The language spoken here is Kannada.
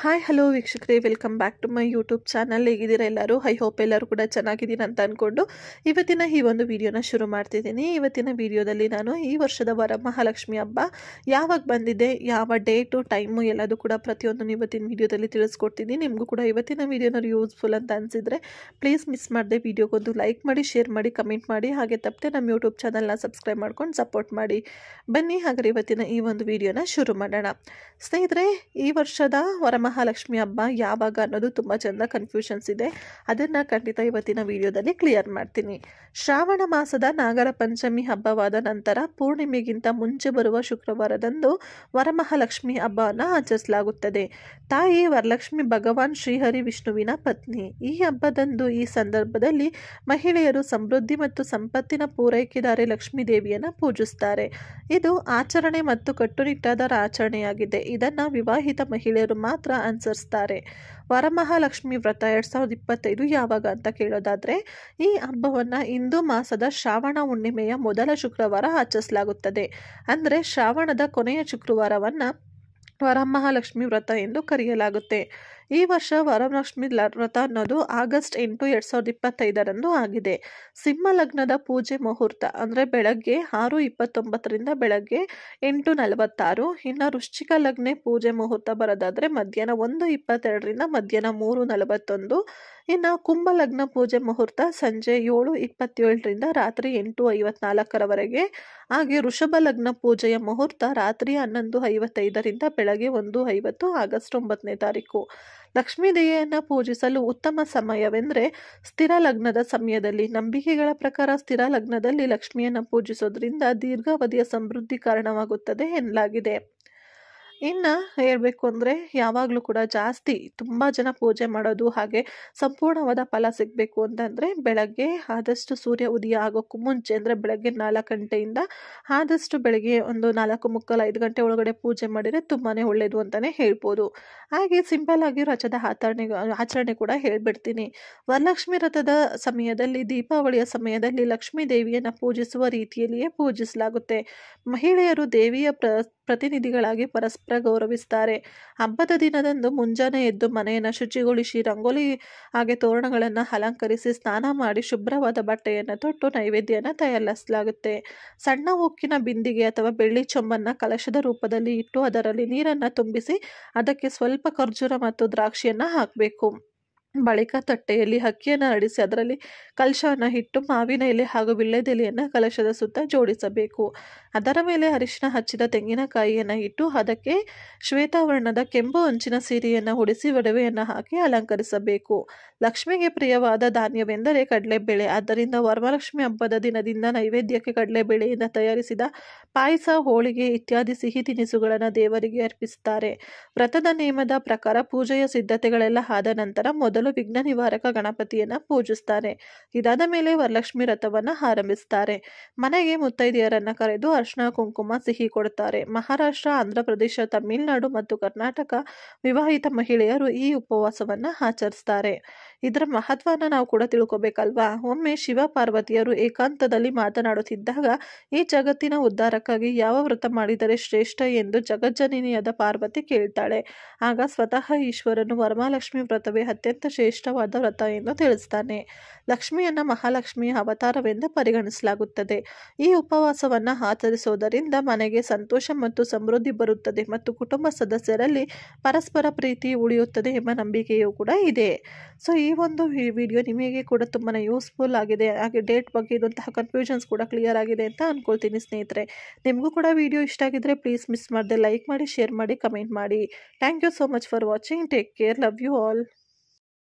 ಹಾಯ್ ಹಲೋ ವೀಕ್ಷಕರೇ, welcome back to my YouTube channel. ಹೇಗಿದ್ದೀರಾ ಎಲ್ಲರೂ? ಐ ಹೋಪ್ ಎಲ್ಲರೂ ಕೂಡ ಚೆನ್ನಾಗಿದ್ದೀರಾ ಅಂತ ಅಂದ್ಕೊಂಡು ಇವತ್ತಿನ ಈ ಒಂದು ವಿಡಿಯೋನ ಶುರು ಮಾಡ್ತಿದ್ದೀನಿ. ಇವತ್ತಿನ ವಿಡಿಯೋದಲ್ಲಿ ನಾನು ಈ ವರ್ಷದ ವರಮಹಾಲಕ್ಷ್ಮಿ ಹಬ್ಬ ಯಾವಾಗ ಬಂದಿದೆ, ಯಾವ ಡೇಟು, ಟೈಮು ಎಲ್ಲದೂ ಕೂಡ ಪ್ರತಿಯೊಂದು ಇವತ್ತಿನ ವಿಡಿಯೋದಲ್ಲಿ ತಿಳಿಸ್ಕೊಡ್ತೀನಿ. ನಿಮಗೂ ಕೂಡ ಇವತ್ತಿನ ವಿಡಿಯೋನ ಯೂಸ್ಫುಲ್ ಅಂತ ಅನಿಸಿದರೆ ಪ್ಲೀಸ್ ಮಿಸ್ ಮಾಡದೆ ವಿಡಿಯೋಗೊಂದು ಲೈಕ್ ಮಾಡಿ, ಶೇರ್ ಮಾಡಿ, ಕಮೆಂಟ್ ಮಾಡಿ, ಹಾಗೆ ತಪ್ಪದೆ ನಮ್ಮ ಯೂಟ್ಯೂಬ್ ಚಾನಲ್ನ ಸಬ್ಸ್ಕ್ರೈಬ್ ಮಾಡ್ಕೊಂಡು ಸಪೋರ್ಟ್ ಮಾಡಿ. ಬನ್ನಿ ಹಾಗಾದರೆ ಇವತ್ತಿನ ಈ ಒಂದು ವಿಡಿಯೋನ ಶುರು ಮಾಡೋಣ. ಸ್ನೇಹಿತರೆ, ಈ ವರ್ಷದ ವರಮಹಾಲಕ್ಷ್ಮಿ ಹಬ್ಬ ಯಾವಾಗ ಅನ್ನೋದು ತುಂಬ ಚೆಂದ ಕನ್ಫ್ಯೂಷನ್ಸ್ ಇದೆ. ಅದನ್ನು ಖಂಡಿತ ಇವತ್ತಿನ ವಿಡಿಯೋದಲ್ಲಿ ಕ್ಲಿಯರ್ ಮಾಡ್ತೀನಿ. ಶ್ರಾವಣ ಮಾಸದ ನಾಗರ ಪಂಚಮಿ ಹಬ್ಬವಾದ ನಂತರ ಪೂರ್ಣಿಮೆಗಿಂತ ಮುಂಚೆ ಬರುವ ಶುಕ್ರವಾರದಂದು ವರಮಹಾಲಕ್ಷ್ಮಿ ಹಬ್ಬವನ್ನು ಆಚರಿಸಲಾಗುತ್ತದೆ. ತಾಯಿ ವರಲಕ್ಷ್ಮಿ ಭಗವಾನ್ ಶ್ರೀಹರಿ ವಿಷ್ಣುವಿನ ಪತ್ನಿ. ಈ ಹಬ್ಬದಂದು ಈ ಸಂದರ್ಭದಲ್ಲಿ ಮಹಿಳೆಯರು ಸಮೃದ್ಧಿ ಮತ್ತು ಸಂಪತ್ತಿನ ಪೂರೈಕೆದಾರೆ ಲಕ್ಷ್ಮೀ ದೇವಿಯನ್ನು ಪೂಜಿಸುತ್ತಾರೆ. ಇದು ಆಚರಣೆ ಮತ್ತು ಕಟ್ಟುನಿಟ್ಟಾದ ಆಚರಣೆಯಾಗಿದೆ. ಇದನ್ನು ವಿವಾಹಿತ ಮಹಿಳೆಯರು ಮಾತ್ರ ಅನುಸರಿಸ್ತಾರೆ. ವರಮಹಾಲಕ್ಷ್ಮಿ ವ್ರತ 2025 ಯಾವಾಗ ಅಂತ ಕೇಳೋದಾದರೆ, ಈ ಹಬ್ಬವನ್ನು ಹಿಂದೂ ಮಾಸದ ಶ್ರಾವಣ ಹುಣ್ಣಿಮೆಯ ಮೊದಲ ಶುಕ್ರವಾರ ಆಚರಿಸಲಾಗುತ್ತದೆ. ಅಂದರೆ ಶ್ರಾವಣದ ಕೊನೆಯ ಶುಕ್ರವಾರವನ್ನು ವರಮಹಾಲಕ್ಷ್ಮಿ ವ್ರತ ಎಂದು ಕರೆಯಲಾಗುತ್ತೆ. ಈ ವರ್ಷ ವರಮಹಾಲಕ್ಷ್ಮಿ ವ್ರತ ಅನ್ನೋದು ಆಗಸ್ಟ್ 8, 2025 ಆಗಿದೆ. ಸಿಂಹ ಲಗ್ನದ ಪೂಜೆ ಮುಹೂರ್ತ ಅಂದರೆ ಬೆಳಗ್ಗೆ 6:29 ಬೆಳಗ್ಗೆ 8:46. ಇನ್ನು ವೃಶ್ಚಿಕ ಲಗ್ನ ಪೂಜೆ ಮುಹೂರ್ತ ಬರೋದಾದರೆ ಮಧ್ಯಾಹ್ನ 1:22 ಮಧ್ಯಾಹ್ನ 3:41. ಇನ್ನು ಕುಂಭ ಲಗ್ನ ಪೂಜೆ ಮುಹೂರ್ತ ಸಂಜೆ 7:27 ರಾತ್ರಿ 8:54 ಹಾಗೆ ವೃಷಭ ಲಗ್ನ ಪೂಜೆಯ ಮುಹೂರ್ತ ರಾತ್ರಿ 11:55 ಬೆಳಗ್ಗೆ 1:50 ಆಗಸ್ಟ್ 9. ಲಕ್ಷ್ಮೀ ದೇವಿಯನ್ನು ಪೂಜಿಸಲು ಉತ್ತಮ ಸಮಯವೆಂದರೆ ಸ್ಥಿರ ಲಗ್ನದ ಸಮಯದಲ್ಲಿ. ನಂಬಿಕೆಗಳ ಪ್ರಕಾರ ಸ್ಥಿರ ಲಗ್ನದಲ್ಲಿ ಲಕ್ಷ್ಮಿಯನ್ನು ಪೂಜಿಸೋದ್ರಿಂದ ದೀರ್ಘಾವಧಿಯ ಸಮೃದ್ಧಿ ಕಾರಣವಾಗುತ್ತದೆ ಎನ್ನಲಾಗಿದೆ. ಇನ್ನು ಹೇಳಬೇಕು ಅಂದರೆ ಯಾವಾಗಲೂ ಕೂಡ ಜಾಸ್ತಿ ತುಂಬ ಜನ ಪೂಜೆ ಮಾಡೋದು, ಹಾಗೆ ಸಂಪೂರ್ಣವಾದ ಫಲ ಸಿಗಬೇಕು ಅಂತಂದರೆ ಬೆಳಗ್ಗೆ ಆದಷ್ಟು ಸೂರ್ಯ ಉದಯ ಆಗೋಕ್ಕೂ ಮುಂಚೆ ಅಂದರೆ ಬೆಳಗ್ಗೆ 4 ಗಂಟೆಯಿಂದ ಆದಷ್ಟು ಬೆಳಗ್ಗೆ ಒಂದು 4:45 5 ಗಂಟೆ ಒಳಗಡೆ ಪೂಜೆ ಮಾಡಿದರೆ ತುಂಬಾ ಒಳ್ಳೆಯದು ಅಂತಲೇ ಹೇಳ್ಬೋದು. ಹಾಗೆ ಸಿಂಪಲ್ ಆಗಿ ರಥದ ಆಚರಣೆ ಕೂಡ ಹೇಳ್ಬಿಡ್ತೀನಿ. ವರಲಕ್ಷ್ಮಿ ರಥದ ಸಮಯದಲ್ಲಿ, ದೀಪಾವಳಿಯ ಸಮಯದಲ್ಲಿ ಲಕ್ಷ್ಮೀ ದೇವಿಯನ್ನು ಪೂಜಿಸುವ ರೀತಿಯಲ್ಲಿಯೇ ಪೂಜಿಸಲಾಗುತ್ತೆ. ಮಹಿಳೆಯರು ದೇವಿಯ ಪ್ರತಿನಿಧಿಗಳಾಗಿ ಪರಸ್ಪರ ಗೌರವಿಸ್ತಾರೆ. ಹಬ್ಬದ ದಿನದಂದು ಮುಂಜಾನೆ ಎದ್ದು ಮನೆಯನ್ನು ಶುಚಿಗೊಳಿಸಿ ರಂಗೋಲಿ ಹಾಗೆ ತೋರಣಗಳನ್ನು ಅಲಂಕರಿಸಿ ಸ್ನಾನ ಮಾಡಿ ಶುಭ್ರವಾದ ಬಟ್ಟೆಯನ್ನು ತೊಟ್ಟು ನೈವೇದ್ಯನ ತಯಾರಿಸಲಾಗುತ್ತೆ. ಸಣ್ಣ ಉಕ್ಕಿನ ಬಿಂದಿಗೆ ಅಥವಾ ಬೆಳ್ಳಿ ಚೊಂಬನ್ನು ಕಲಶದ ರೂಪದಲ್ಲಿ ಇಟ್ಟು ಅದರಲ್ಲಿ ನೀರನ್ನು ತುಂಬಿಸಿ ಅದಕ್ಕೆ ಸ್ವಲ್ಪ ಖರ್ಜೂರ ಮತ್ತು ದ್ರಾಕ್ಷಿಯನ್ನು ಹಾಕಬೇಕು. ಬಳಿಕ ತಟ್ಟೆಯಲ್ಲಿ ಅಕ್ಕಿಯನ್ನು ಅಡಿಸಿ ಅದರಲ್ಲಿ ಕಲಶವನ್ನು ಇಟ್ಟು ಮಾವಿನ ಎಲೆ ಹಾಗೂ ವಿಳ್ಯದೆಲೆಯನ್ನು ಕಲಶದ ಸುತ್ತ ಜೋಡಿಸಬೇಕು. ಅದರ ಮೇಲೆ ಅರಿಶಿನ ಹಚ್ಚಿದ ತೆಂಗಿನಕಾಯಿಯನ್ನು ಇಟ್ಟು ಅದಕ್ಕೆ ಶ್ವೇತಾವರ್ಣದ ಕೆಂಪು ಅಂಚಿನ ಸೀರೆಯನ್ನು ಉಡಿಸಿ ಒಡವೆಯನ್ನು ಹಾಕಿ ಅಲಂಕರಿಸಬೇಕು. ಲಕ್ಷ್ಮಿಗೆ ಪ್ರಿಯವಾದ ಧಾನ್ಯವೆಂದರೆ ಕಡಲೆಬೇಳೆ. ಆದ್ದರಿಂದ ವರಮಹಾಲಕ್ಷ್ಮಿ ಹಬ್ಬದ ದಿನದಿಂದ ನೈವೇದ್ಯಕ್ಕೆ ಕಡಲೆಬೇಳೆಯಿಂದ ತಯಾರಿಸಿದ ಪಾಯಸ, ಹೋಳಿಗೆ ಇತ್ಯಾದಿ ಸಿಹಿ ತಿನಿಸುಗಳನ್ನು ದೇವರಿಗೆ ಅರ್ಪಿಸುತ್ತಾರೆ. ವ್ರತದ ನೇಮದ ಪ್ರಕಾರ ಪೂಜೆಯ ಸಿದ್ಧತೆಗಳೆಲ್ಲ ಆದ ನಂತರ ಮೊದಲು ವಿಘ್ನ ನಿವಾರಕ ಗಣಪತಿಯನ್ನು ಪೂಜಿಸ್ತಾರೆ. ಇದಾದ ಮೇಲೆ ವರಲಕ್ಷ್ಮಿ ವ್ರತವನ್ನು ಆರಂಭಿಸ್ತಾರೆ. ಮನೆಗೆ ಮುತ್ತೈದೆಯರನ್ನು ಕರೆದು ಅರ್ಶಿನ ಕುಂಕುಮ ಸಿಹಿ ಕೊಡುತ್ತಾರೆ. ಮಹಾರಾಷ್ಟ್ರ, ಆಂಧ್ರ ಪ್ರದೇಶ, ತಮಿಳುನಾಡು ಮತ್ತು ಕರ್ನಾಟಕ ವಿವಾಹಿತ ಮಹಿಳೆಯರು ಈ ಉಪವಾಸವನ್ನು ಆಚರಿಸ್ತಾರೆ. ಇದರ ಮಹತ್ವನ ನಾವು ಕೂಡ ತಿಳ್ಕೊಬೇಕಲ್ವಾ? ಒಮ್ಮೆ ಶಿವ ಪಾರ್ವತಿಯರು ಏಕಾಂತದಲ್ಲಿ ಮಾತನಾಡುತ್ತಿದ್ದಾಗ ಈ ಜಗತ್ತಿನ ಉದ್ಧಾರಕ್ಕಾಗಿ ಯಾವ ವ್ರತ ಮಾಡಿದರೆ ಶ್ರೇಷ್ಠ ಎಂದು ಜಗಜ್ಜನನಿಯಾದ ಪಾರ್ವತಿ ಕೇಳ್ತಾಳೆ. ಆಗ ಸ್ವತಃ ಈಶ್ವರನು ವರಮಹಾಲಕ್ಷ್ಮಿ ವ್ರತವೇ ಅತ್ಯಂತ ಶ್ರೇಷ್ಠವಾದ ವ್ರತ ಎಂದು ತಿಳಿಸ್ತಾನೆ. ಲಕ್ಷ್ಮಿಯನ್ನು ಮಹಾಲಕ್ಷ್ಮಿಯ ಅವತಾರವೆಂದು ಪರಿಗಣಿಸಲಾಗುತ್ತದೆ. ಈ ಉಪವಾಸವನ್ನು ಆಚರಿಸುವುದರಿಂದ ಮನೆಗೆ ಸಂತೋಷ ಮತ್ತು ಸಮೃದ್ಧಿ ಬರುತ್ತದೆ ಮತ್ತು ಕುಟುಂಬ ಸದಸ್ಯರಲ್ಲಿ ಪರಸ್ಪರ ಪ್ರೀತಿ ಉಳಿಯುತ್ತದೆ ಎಂಬ ನಂಬಿಕೆಯೂ ಕೂಡ ಇದೆ. ಸೊ ಈ ಒಂದು ವಿಡಿಯೋ ನಿಮಗೆ ಕೂಡ ತುಂಬಾ ಯೂಸ್ಫುಲ್ ಆಗಿದೆ. ಹಾಗೆ ಡೇಟ್ ಬಗ್ಗೆ ಇರುವಂತಹ ಕನ್ಫ್ಯೂಷನ್ಸ್ ಕೂಡ ಕ್ಲಿಯರ್ ಆಗಿದೆ ಅಂತ ಅಂದ್ಕೊಳ್ತೀನಿ ಸ್ನೇಹಿತರೆ. ನಿಮಗೂ ಕೂಡ ವಿಡಿಯೋ ಇಷ್ಟ ಆಗಿದ್ರೆ ಪ್ಲೀಸ್ ಮಿಸ್ ಮಾಡದೆ ಲೈಕ್ ಮಾಡಿ, ಶೇರ್ ಮಾಡಿ, ಕಮೆಂಟ್ ಮಾಡಿ. Thank you so much for watching. Take care. Love you all.